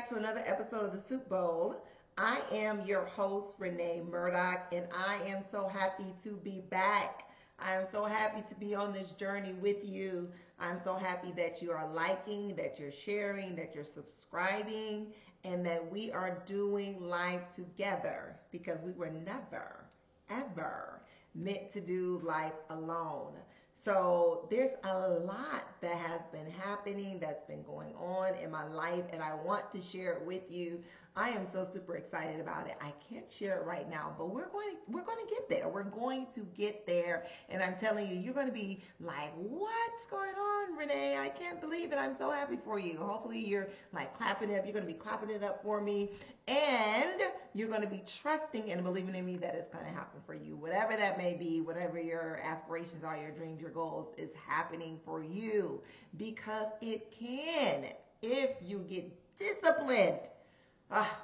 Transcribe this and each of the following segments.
back to another episode of the Soup Bowl. I am your host, Renee Murdoch, and I am so happy to be back. I am so happy to be on this journey with you. I'm so happy that you are liking, that you're sharing, that you're subscribing, and that we are doing life together because we were never, ever meant to do life alone. So there's a lot that has been happening, that's been going on in my life, and I want to share it with you. I am so super excited about it. I can't share it right now, but we're going to get there. We're going to get there, and I'm telling you, you're going to be like, "What's going on, Renee? I can't believe it. I'm so happy for you." Hopefully, you're like clapping it up. You're going to be clapping it up for me, and you're going to be trusting and believing in me that it's going to happen for you. Whatever that may be, whatever your aspirations are, your dreams, your goals, is happening for you because it can if you get disciplined.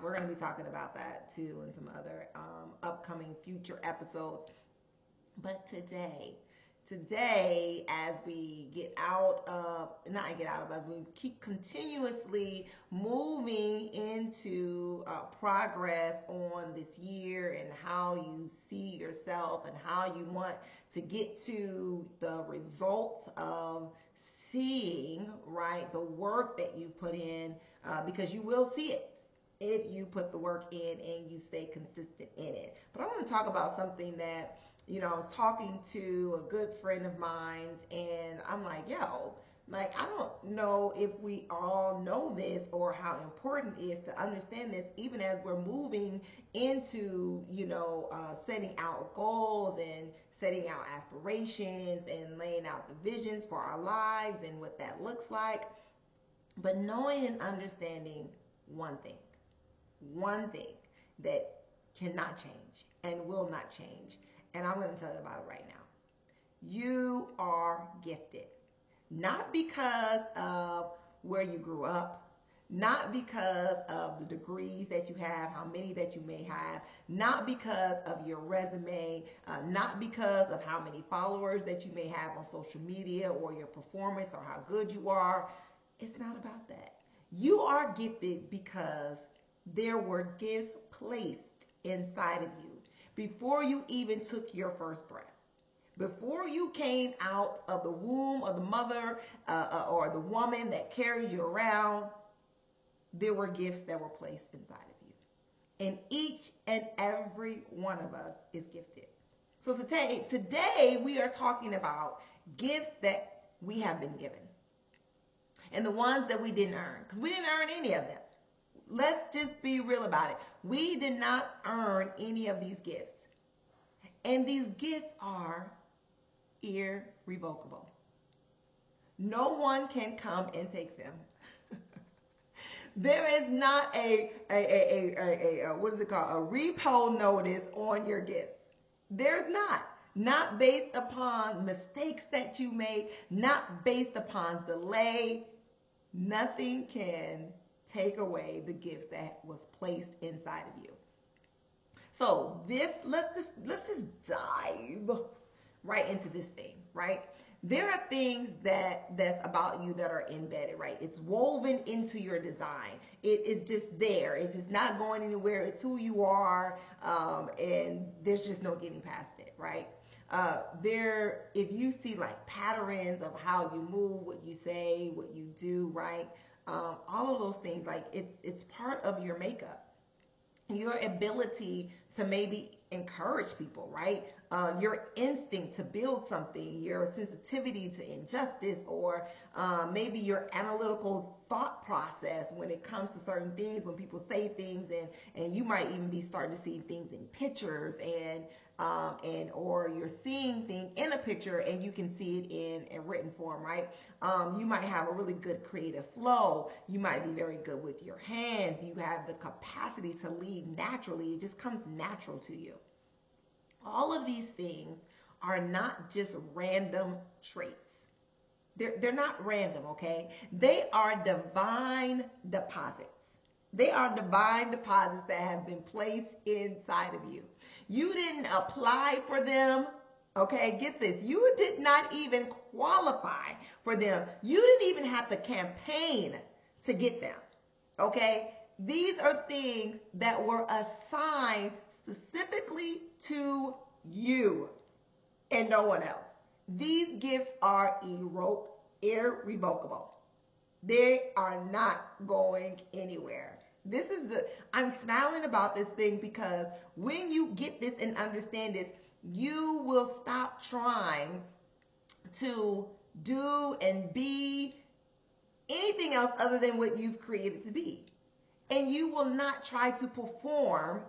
We're going to be talking about that too in some other upcoming future episodes. But today, as we as we keep continuously moving into progress on this year and how you see yourself and how you want to get to the results of seeing, right, the work that you put in, because you will see it if you put the work in and you stay consistent in it. But I want to talk about something that, I was talking to a good friend of mine, and I'm like, I don't know if we all know this or how important it is to understand this, even as we're moving into, setting out goals and setting out aspirations and laying out the visions for our lives and what that looks like. But knowing and understanding one thing that cannot change and will not change. And I'm going to tell you about it right now. You are gifted. Not because of where you grew up, not because of the degrees that you have, how many that you may have, not because of your resume, not because of how many followers that you may have on social media or your performance or how good you are. It's not about that. You are gifted because there were gifts placed inside of you before you even took your first breath. Before you came out of the womb of the mother or the woman that carried you around, there were gifts that were placed inside of you. And each and every one of us is gifted. So today we are talking about gifts that we have been given and the ones that we didn't earn, because we didn't earn any of them. Let's just be real about it. We did not earn any of these gifts. And these gifts are irrevocable. No one can come and take them. There is not a what is it called? A repo notice on your gifts. There's not. Not based upon mistakes that you made, not based upon delay. Nothing can take away the gifts that was placed inside of you. So let's just dive right into this thing, right? There are things that's about you that are embedded, right? It's woven into your design. It is just there. It's just not going anywhere. It's who you are, and there's just no getting past it, right? If you see like patterns of how you move, what you say, what you do, right? All of those things, like it's part of your makeup. Your ability to maybe encourage people, right? Your instinct to build something, your sensitivity to injustice, or maybe your analytical thought process when it comes to certain things, when people say things, and you might even be starting to see things in pictures and or you're seeing things in a picture and you can see it in a written form, right? You might have a really good creative flow. You might be very good with your hands. You have the capacity to lead naturally. It just comes natural to you. All of these things are not just random traits. They're not random, okay? They are divine deposits. They are divine deposits that have been placed inside of you. You didn't apply for them, okay? Get this. You did not even qualify for them. You didn't even have to campaign to get them, okay? These are things that were assigned specifically to you and no one else. These gifts are irrevocable. They are not going anywhere. I'm smiling about this thing because when you get this and understand this, you will stop trying to do and be anything else other than what you've created to be. And you will not try to perform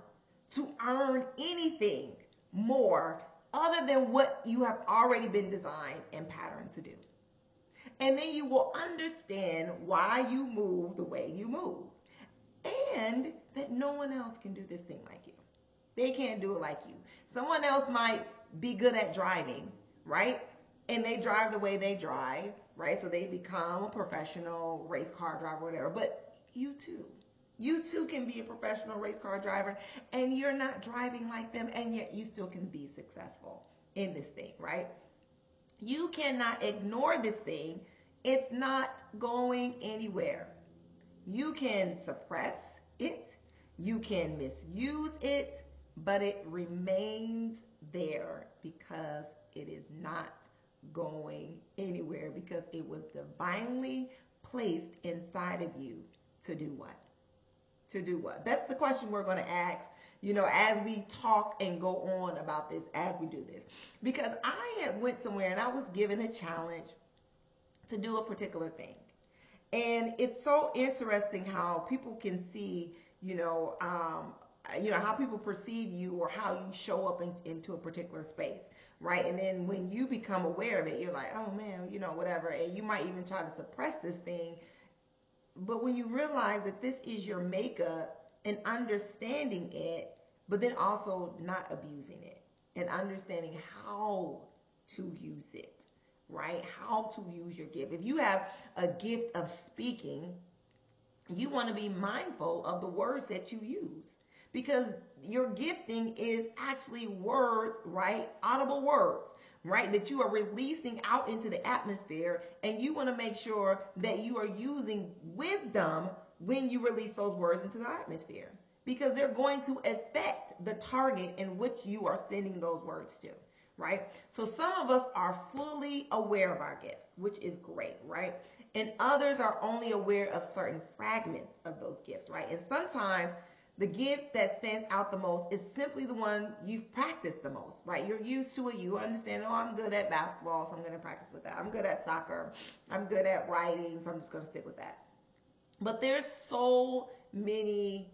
to earn anything more other than what you have already been designed and patterned to do. And then you will understand why you move the way you move. And that no one else can do this thing like you. They can't do it like you. Someone else might be good at driving, right? And they drive the way they drive, right? So they become a professional race car driver, whatever. But you too can be a professional race car driver, and you're not driving like them, and yet you still can be successful in this thing, right? You cannot ignore this thing. It's not going anywhere. You can suppress it. You can misuse it, but it remains there because it is not going anywhere, because it was divinely placed inside of you to do what? To do what? That's the question we're going to ask, as we talk and go on about this, as we do this. Because I had went somewhere and I was given a challenge to do a particular thing. And it's so interesting how people can see, how people perceive you or how you show up into a particular space, right? And then when you become aware of it, you're like, oh man, whatever. And you might even try to suppress this thing. But when you realize that this is your makeup and understanding it, but then also not abusing it and understanding how to use it, right? How to use your gift. If you have a gift of speaking, you want to be mindful of the words that you use, because your gifting is actually words, right? Audible words, right? That you are releasing out into the atmosphere, and you want to make sure that you are using wisdom when you release those words into the atmosphere, because they're going to affect the target in which you are sending those words to, right? So some of us are fully aware of our gifts, which is great, right? And others are only aware of certain fragments of those gifts, right? And sometimes the gift that stands out the most is simply the one you've practiced the most, right? You're used to it. You understand, oh, I'm good at basketball, so I'm going to practice with that. I'm good at soccer. I'm good at writing, so I'm just going to stick with that. But there's so many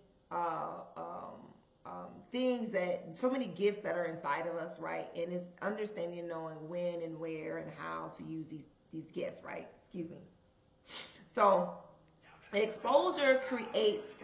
so many gifts that are inside of us, right? And it's understanding and knowing when and where and how to use these gifts, right? Excuse me. So exposure creates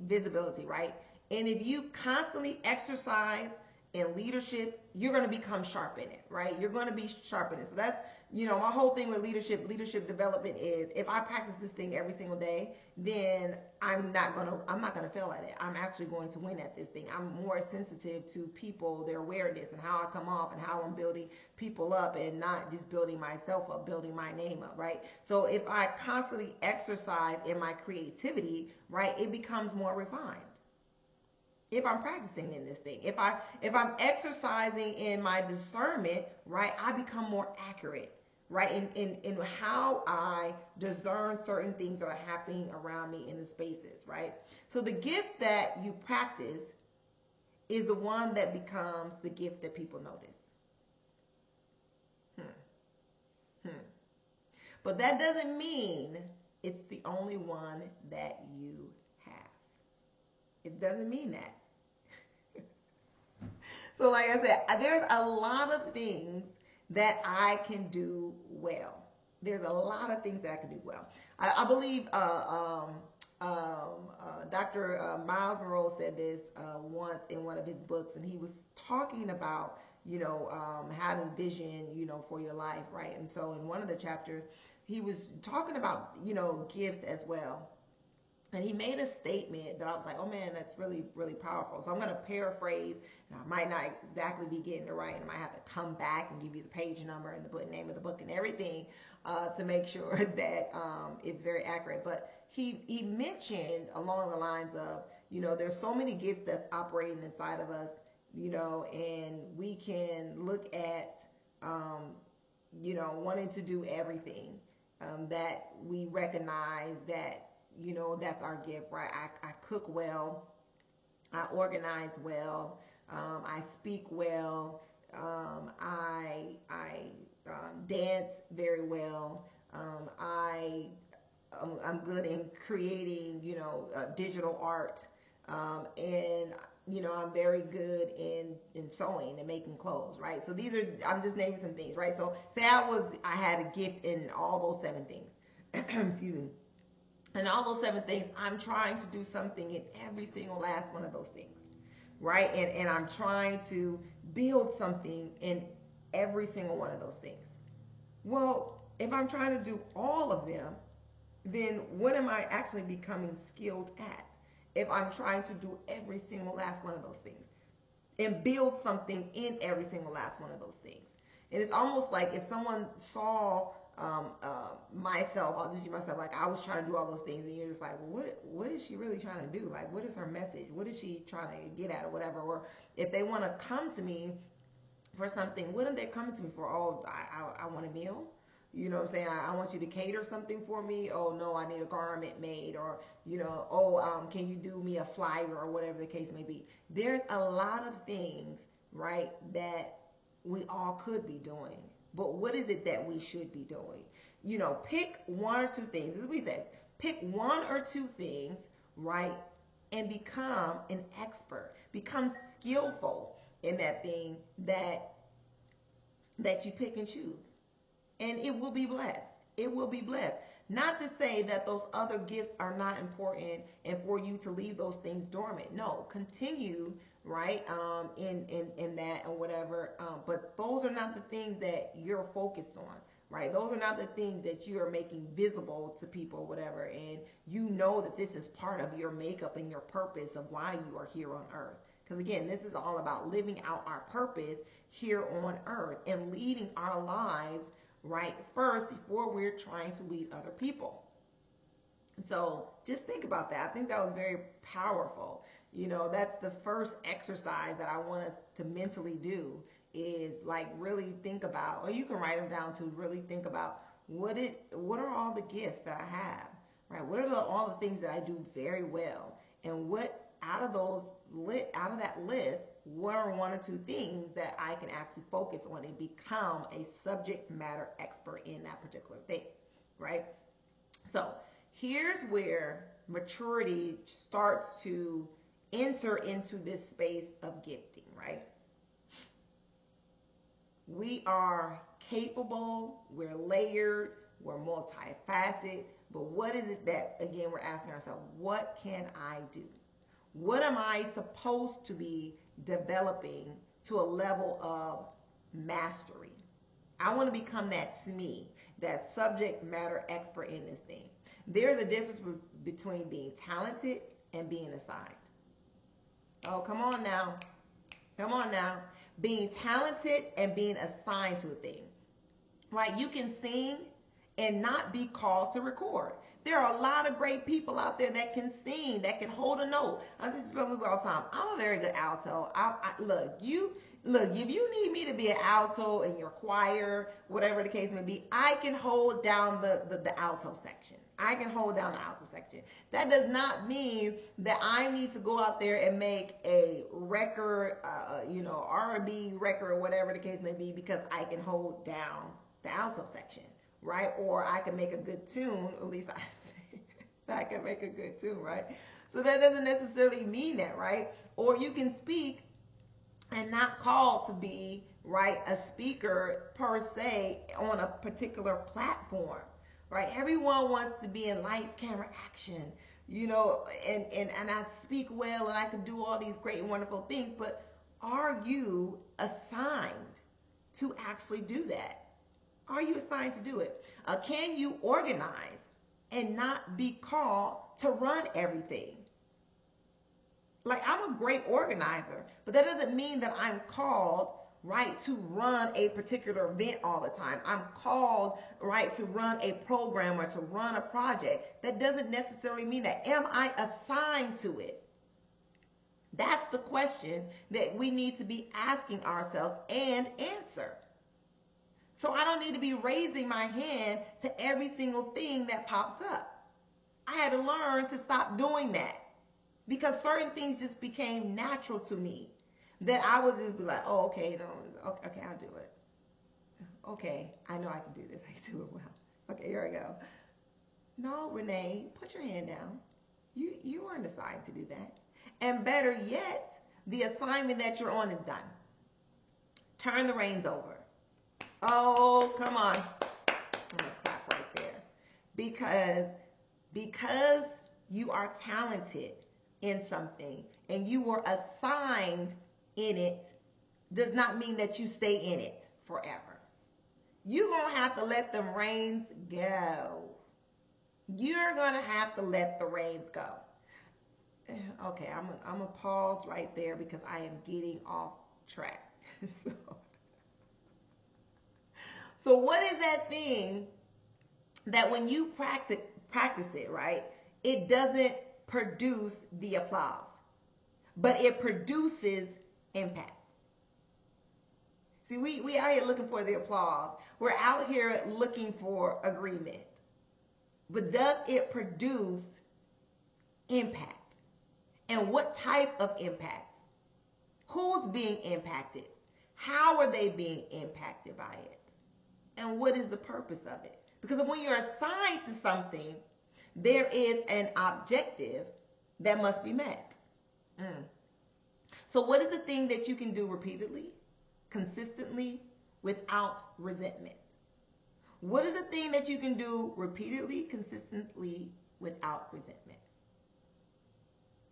visibility, right? And if you constantly exercise in leadership, you're going to become sharp in it, right? You're going to be sharp in it. So that's, my whole thing with leadership development is, if I practice this thing every single day, then I'm not going to fail at it. I'm actually going to win at this thing. I'm more sensitive to people, their awareness, and how I come off, and how I'm building people up, and not just building myself up, building my name up, right? So if I constantly exercise in my creativity, right, it becomes more refined. If I'm practicing in this thing, if I'm exercising in my discernment, right, I become more accurate, right, in how I discern certain things that are happening around me in the spaces, right? So the gift that you practice is the one that becomes the gift that people notice. But that doesn't mean it's the only one that you have. It doesn't mean that. So like I said, there's a lot of things that I can do well. There's a lot of things that I can do well. I believe Dr. Miles Monroe said this once in one of his books, and he was talking about, having vision, for your life, right? And so in one of the chapters, he was talking about, gifts as well. And he made a statement that I was like, oh man, that's really, really powerful. So I'm going to paraphrase, and I might not exactly be getting it right, and I might have to come back and give you the page number and the book name of the book and everything to make sure that it's very accurate. But he mentioned along the lines of, there's so many gifts that's operating inside of us, and we can look at, wanting to do everything, that we recognize that, that's our gift, right? I cook well, I organize well, I speak well, I dance very well, I'm good in creating, digital art, and I'm very good in sewing and making clothes, right? So I'm just naming some things, right? So say I had a gift in all those 7 things. Excuse me. And all those 7 things, I'm trying to do something in every single last one of those things, right? And I'm trying to build something in every single one of those things. Well, if I'm trying to do all of them, then what am I actually becoming skilled at? If I'm trying to do every single last one of those things and build something in every single last one of those things. And it's almost like if someone saw myself, I'll just use myself, like I was trying to do all those things, and you're just like, well, what is she really trying to do? Like, what is her message? What is she trying to get at, or whatever? Or if they want to come to me for something, what are they coming to me for? Oh, I want a meal. You know what I'm saying? I want you to cater something for me. Oh, no, I need a garment made. Or, can you do me a flyer, or whatever the case may be. There's a lot of things, right, that we all could be doing. But what is it that we should be doing? Pick 1 or 2 things. This is what we say. Pick 1 or 2 things, right, and become an expert. Become skillful in that thing that you pick and choose. And it will be blessed. It will be blessed. Not to say that those other gifts are not important and for you to leave those things dormant. No, continue, right, in that or whatever. But those are not the things that you're focused on, right? Those are not the things that you are making visible to people, whatever. And that this is part of your makeup and your purpose of why you are here on earth. Because again, this is all about living out our purpose here on earth and leading our lives right first before we're trying to lead other people. So just think about that. I think that was very powerful. That's the first exercise that I want us to mentally do, is like really think about, or you can write them down, to really think about what are all the gifts that I have, right? What are all the things that I do very well, and what out of that list, what are 1 or 2 things that I can actually focus on and become a subject matter expert in that particular thing, right? So here's where maturity starts to enter into this space of gifting, right? We are capable, we're layered, we're multifaceted, but what is it that, again, we're asking ourselves, what can I do? What am I supposed to be developing to a level of mastery? I want to become that SME, that subject matter expert in this thing. There's a difference between being talented and being assigned. Oh, come on now. Come on now. Being talented and being assigned to a thing. Right? You can sing and not be called to record. There are a lot of great people out there that can sing, that can hold a note. I just tell people all the time, I'm a very good alto. Look, if you need me to be an alto in your choir, whatever the case may be, I can hold down the alto section. I can hold down the alto section. That does not mean that I need to go out there and make a record, R&B record or whatever the case may be, because I can hold down the alto section. Right? Or I can make a good tune, at least I say I can make a good tune, right? So that doesn't necessarily mean that, right? Or you can speak and not called to be, right, a speaker per se on a particular platform, right? Everyone wants to be in lights, camera, action, and I speak well and I can do all these great and wonderful things, but are you assigned to actually do that? Are you assigned to do it? Can you organize and not be called to run everything? Like, I'm a great organizer, but that doesn't mean that I'm called, right, to run a particular event all the time. I'm called, right, to run a program or to run a project. That doesn't necessarily mean that. Am I assigned to it? That's the question that we need to be asking ourselves and answer. So I don't need to be raising my hand to every single thing that pops up. I had to learn to stop doing that because certain things just became natural to me that I would just be like, oh, okay, no, okay, I'll do it. Okay, I know I can do this. I can do it well. Okay, here I go. No, Renee, put your hand down. You weren't assigned to do that. And better yet, the assignment that you're on is done. Turn the reins over. Oh, come on. I'm going to clap right there. Because you are talented in something and you were assigned in it does not mean that you stay in it forever. You're going to have to let the reins go. You're going to have to let the reins go. Okay, I'm going to pause right there because I am getting off track. So what is that thing that when you practice it, right, it doesn't produce the applause, but it produces impact? See, we out here looking for the applause. We're out here looking for agreement. But does it produce impact? And what type of impact? Who's being impacted? How are they being impacted by it? And what is the purpose of it? Because when you're assigned to something, there is an objective that must be met. So what is the thing that you can do repeatedly, consistently, without resentment? What is the thing that you can do repeatedly, consistently, without resentment?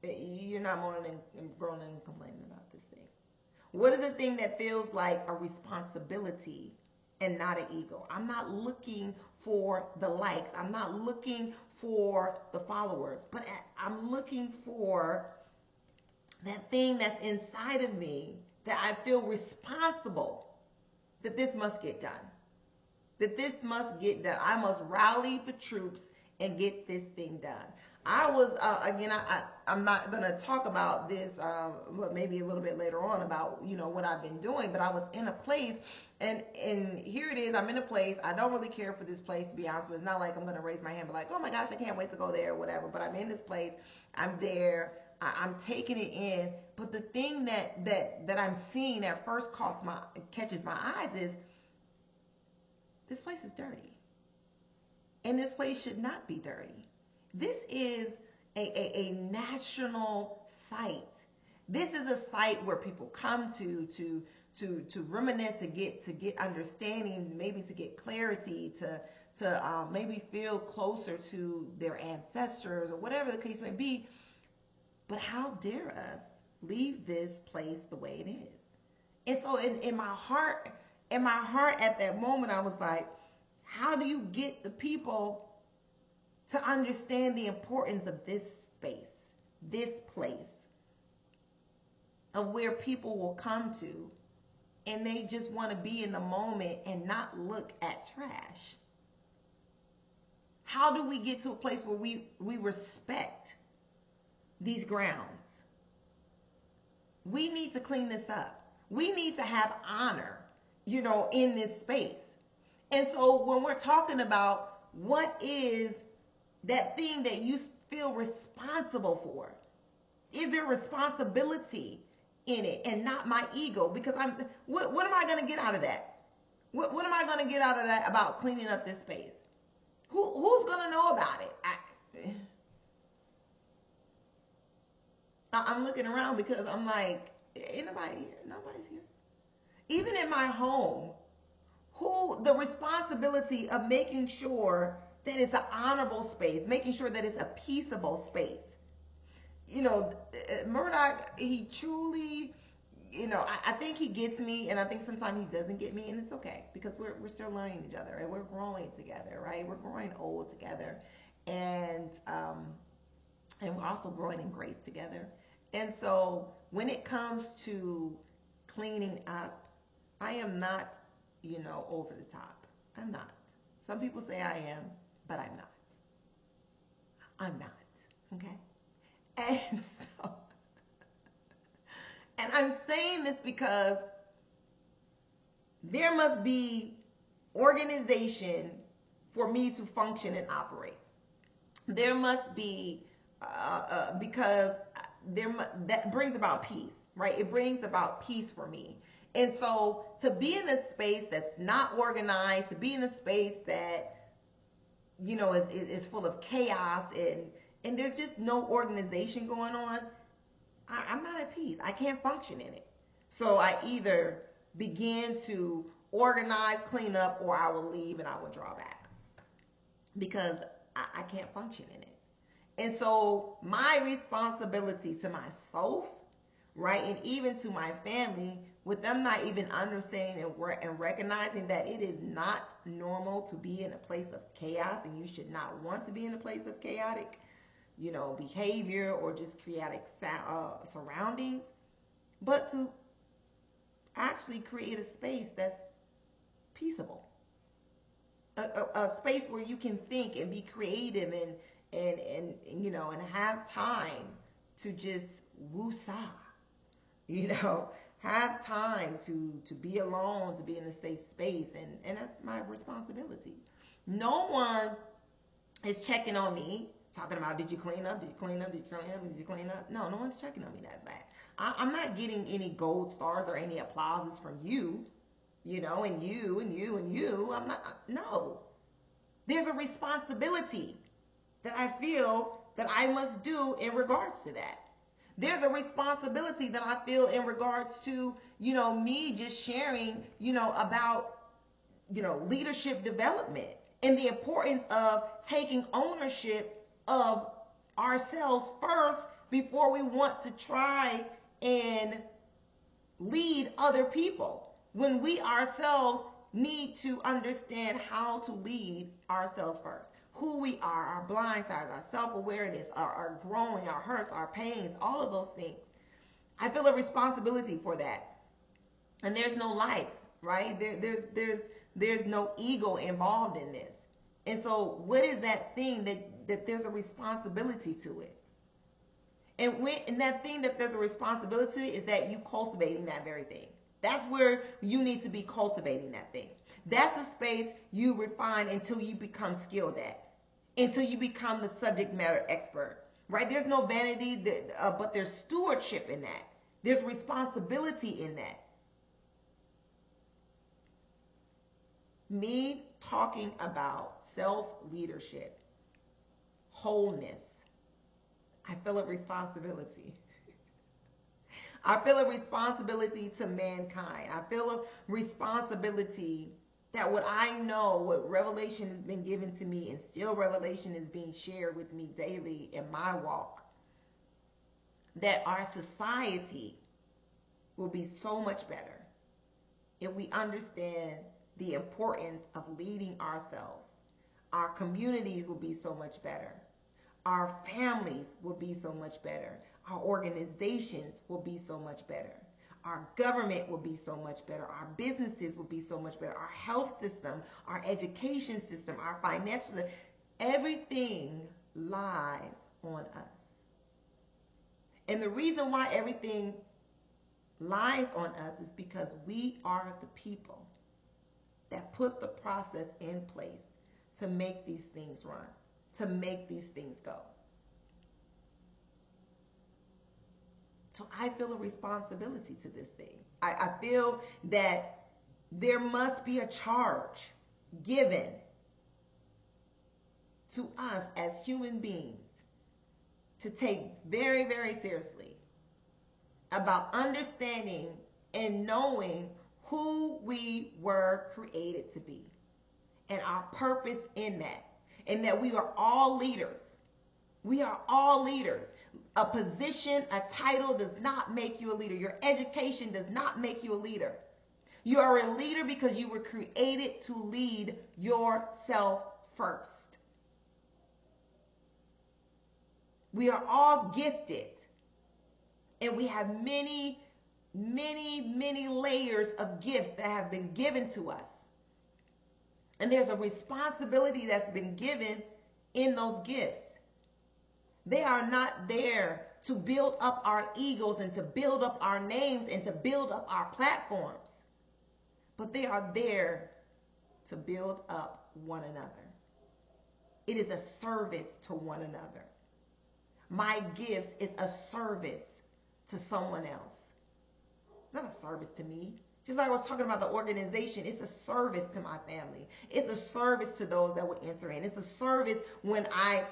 You're not moaning and groaning and complaining about this thing. What is the thing that feels like a responsibility and not an ego? I'm not looking for the likes. I'm not looking for the followers, but I'm looking for that thing that's inside of me that I feel responsible that this must get done. That this must get done. I must rally the troops and get this thing done. I was, again, I'm not going to talk about this, but maybe a little bit later on about, what I've been doing, but I was in a place, and here it is, I'm in a place, I don't really care for this place, to be honest, but it's not like I'm going to raise my hand and be like, oh my gosh, I can't wait to go there or whatever, but I'm in this place, I'm there, I'm taking it in, but the thing that I'm seeing that first catches my eyes is, this place is dirty. And this place should not be dirty. This is a national site. This is a site where people come to reminisce, to get understanding, maybe to get clarity, to maybe feel closer to their ancestors or whatever the case may be. But how dare us leave this place the way it is? And so in my heart at that moment, I was like, how do you get the people to understand the importance of this space, this place, of where people will come to and they just want to be in the moment and not look at trash? How do we get to a place where we respect these grounds? We need to clean this up. We need to have honor, in this space. And so when we're talking about what is that thing that you feel responsible for, is there responsibility in it and not my ego? Because what am I going to get out of that? What am I going to get out of that about cleaning up this space? Who's going to know about it? I'm looking around because I'm like, ain't nobody here. Nobody's here. Even in my home, the responsibility of making sure that it's an honorable space, making sure that it's a peaceable space. Murdoch, he truly, I think he gets me, and I think sometimes he doesn't get me, and it's okay because we're still learning each other and we're growing together, right? We're growing old together, and we're also growing in grace together. And so when it comes to cleaning up, I am not, over the top. I'm not. Some people say I am, but I'm not. I'm not. Okay? And so, and I'm saying this because there must be organization for me to function and operate. There must be, because that brings about peace, right? It brings about peace for me. And so to be in a space that's not organized, to be in a space that, is full of chaos and there's just no organization going on, I'm not at peace. I can't function in it. So I either begin to organize, clean up, or I will leave and I will draw back because I can't function in it. And so my responsibility to myself, right, and even to my family, with them not even understanding and recognizing that it is not normal to be in a place of chaos, and you should not want to be in a place of chaotic, behavior or just chaotic surroundings, but to actually create a space that's peaceable, a space where you can think and be creative and have time to just woo-saw, have time to be alone, to be in a safe space, and that's my responsibility. No one is checking on me, talking about, did you clean up? Did you clean up? Did you clean up? Did you clean up? No one's checking on me that bad. I'm not getting any gold stars or any applauses from you, and you and you and you. I'm not. No. There's a responsibility that I feel that I must do in regards to that. There's a responsibility that I feel in regards to, me just sharing, about, leadership development and the importance of taking ownership of ourselves first before we want to try and lead other people, when we ourselves need to understand how to lead ourselves first. Who we are, our blind sides, our self-awareness, our growing, our hurts, our pains, all of those things. I feel a responsibility for that. And there's no likes, right? There's no ego involved in this. And so what is that thing that there's a responsibility to it? And that thing that there's a responsibility is that you cultivating that very thing. That's where you need to be cultivating that thing. That's a space you refine until you become skilled at, until you become the subject matter expert, right? There's no vanity, but there's stewardship in that. There's responsibility in that. Me talking about self-leadership, wholeness, I feel a responsibility. I feel a responsibility to mankind. I feel a responsibility that what I know, what revelation has been given to me, and still revelation is being shared with me daily in my walk, that our society will be so much better if we understand the importance of leading ourselves. Our communities will be so much better. Our families will be so much better. Our organizations will be so much better. Our government will be so much better. Our businesses will be so much better. Our health system, our education system, our financial system, everything lies on us. And the reason why everything lies on us is because we are the people that put the process in place to make these things run, to make these things go. So I feel a responsibility to this thing. I feel that there must be a charge given to us as human beings to take very, very seriously about understanding and knowing who we were created to be and our purpose in that, and that we are all leaders. We are all leaders. A position, a title does not make you a leader. Your education does not make you a leader. You are a leader because you were created to lead yourself first. We are all gifted, and we have many many, many layers of gifts that have been given to us. And there's a responsibility that's been given in those gifts. They are not there to build up our egos and to build up our names and to build up our platforms, but they are there to build up one another. It is a service to one another. My gifts is a service to someone else. It's not a service to me. Just like I was talking about the organization, it's a service to my family. It's a service to those that will enter in. It's a service when I,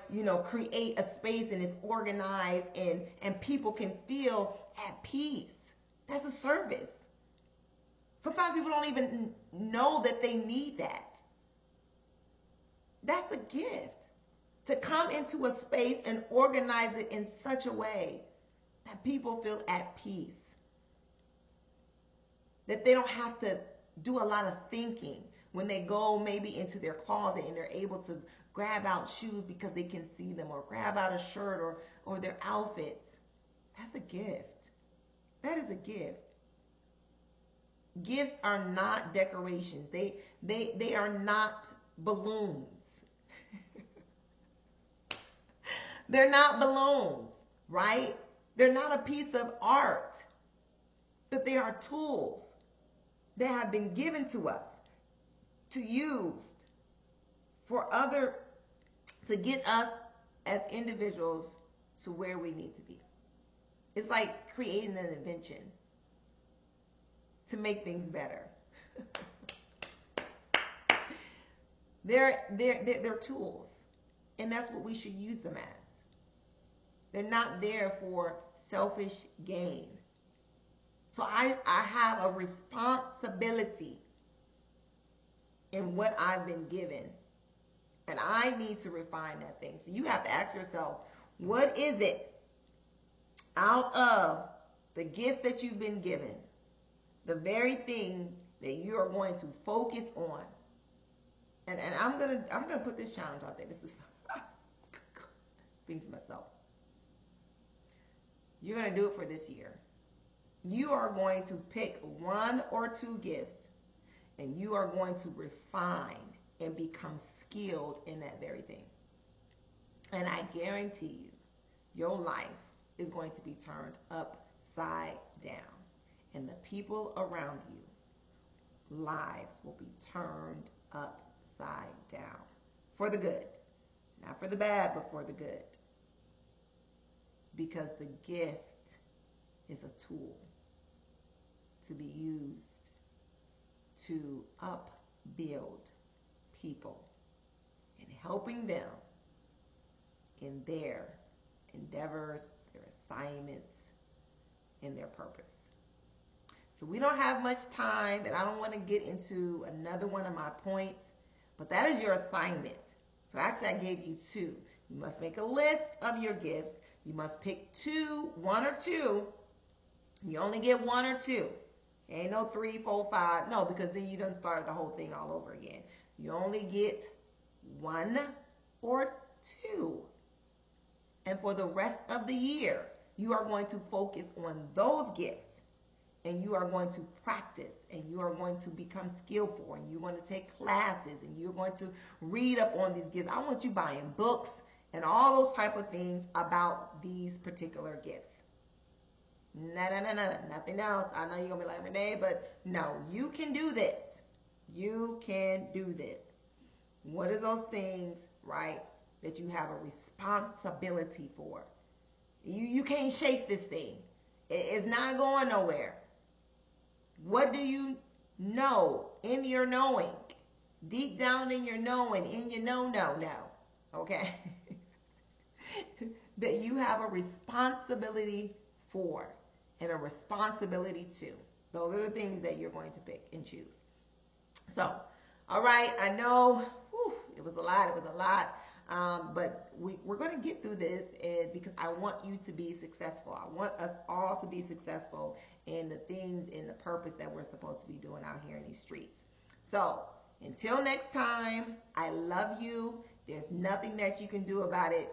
create a space and it's organized and people can feel at peace. That's a service. Sometimes people don't even know that they need that. That's a gift. To come into a space and organize it in such a way that people feel at peace. That they don't have to do a lot of thinking when they go maybe into their closet and they're able to grab out shoes because they can see them, or grab out a shirt or their outfits. That's a gift. That is a gift. Gifts are not decorations. They are not balloons. They're not balloons, right? They're not a piece of art, but they are tools that have been given to us to use to get us as individuals to where we need to be. It's like creating an invention to make things better. They're tools, and that's what we should use them as. They're not there for selfish gain. So I have a responsibility in what I've been given, and I need to refine that thing. So you have to ask yourself, what is it out of the gifts that you've been given, the very thing that you are going to focus on? And I'm gonna put this challenge out there. This is being to myself. You're gonna do it for this year. You are going to pick one or two gifts, and you are going to refine and become skilled in that very thing. And I guarantee you, your life is going to be turned upside down. And the people around you, lives will be turned upside down. For the good. Not for the bad, but for the good. Because the gift is a tool to be used to upbuild people and helping them in their endeavors, their assignments, and their purpose. So we don't have much time, and I don't want to get into another one of my points, but that is your assignment. So actually I gave you two. You must make a list of your gifts. You must pick one or two. You only get one or two. Ain't no 3, 4, 5. No, because then you done started the whole thing all over again. You only get one or two. And for the rest of the year, you are going to focus on those gifts. And you are going to practice. And you are going to become skillful. And you're going to take classes. And you're going to read up on these gifts. I want you buying books and all those type of things about these particular gifts. No, nothing else. I know you're going to be like, Renee, but no, you can do this. You can do this. What is those things, right, that you have a responsibility for? You can't shake this thing. It's not going nowhere. What do you know in your knowing? Deep down in your knowing, in your no. Okay? That you have a responsibility for and a responsibility to. Those are the things that you're going to pick and choose. So, all right, I know it was a lot, but we're going to get through this, and because I want you to be successful. I want us all to be successful in the things, in the purpose that we're supposed to be doing out here in these streets. So, until next time, I love you. There's nothing that you can do about it.